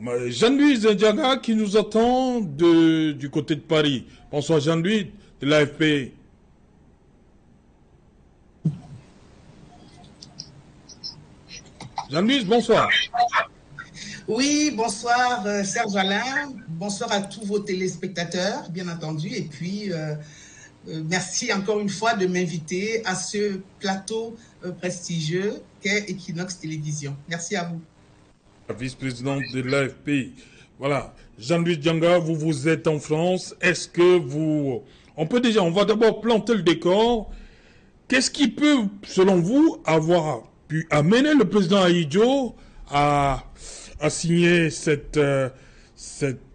Jean-Louis Ndiaga qui nous attend du côté de Paris. Bonsoir Jean-Louis de l'AFP. Jean-Louis, bonsoir. Oui, bonsoir Serge Alain, bonsoir à tous vos téléspectateurs, bien entendu, et puis merci encore une fois de m'inviter à ce plateau prestigieux qu'est Equinox Télévision. Merci à vous. La vice-présidente de l'AFP. Voilà, Jean-Louis Ndiaga, vous êtes en France. Est-ce que vous... On va d'abord planter le décor. Qu'est-ce qui peut, selon vous, avoir pu amener le président Ahidjo à signer cette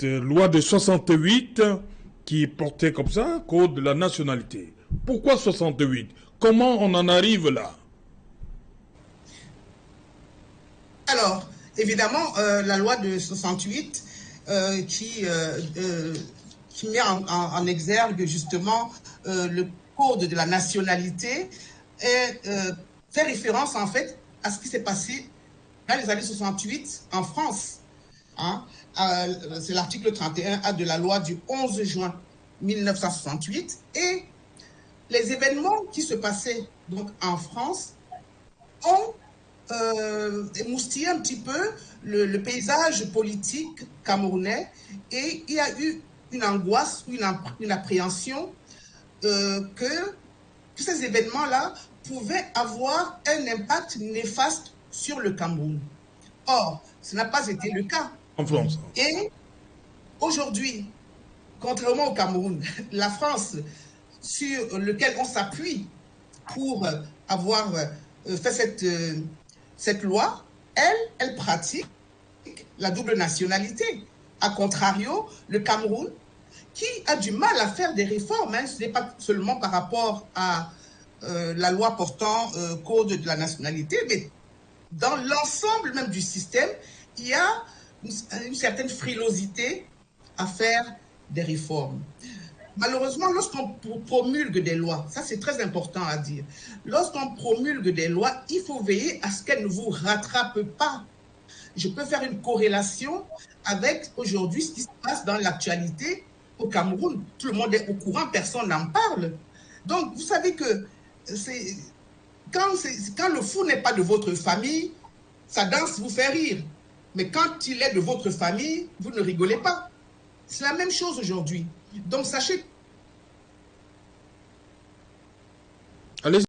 loi de 68 qui portait comme ça, code de la nationalité? Pourquoi 68? Comment on en arrive là? Alors, évidemment, la loi de 68 qui met en exergue justement le code de la nationalité et fait référence en fait à ce qui s'est passé dans les années 68 en France. Hein? C'est l'article 31A de la loi du 11 juin 1968 et les événements qui se passaient donc en France ont émoustillé un petit peu le paysage politique camerounais et il y a eu une angoisse, une appréhension que ces événements-là pouvaient avoir un impact néfaste sur le Cameroun. Or, ce n'a pas été le cas. En France. Et aujourd'hui, contrairement au Cameroun, la France, sur lequel on s'appuie pour avoir fait cette loi, elle pratique la double nationalité. A contrario, le Cameroun, qui a du mal à faire des réformes, hein, ce n'est pas seulement par rapport à la loi portant code de la nationalité, mais dans l'ensemble même du système, il y a une certaine frilosité à faire des réformes. Malheureusement, lorsqu'on promulgue des lois, ça c'est très important à dire, lorsqu'on promulgue des lois, il faut veiller à ce qu'elles ne vous rattrapent pas. Je peux faire une corrélation avec aujourd'hui ce qui se passe dans l'actualité au Cameroun. Tout le monde est au courant, personne n'en parle. Donc, vous savez que quand le fou n'est pas de votre famille, sa danse vous fait rire. Mais quand il est de votre famille, vous ne rigolez pas. C'est la même chose aujourd'hui. Donc, sachez Allez.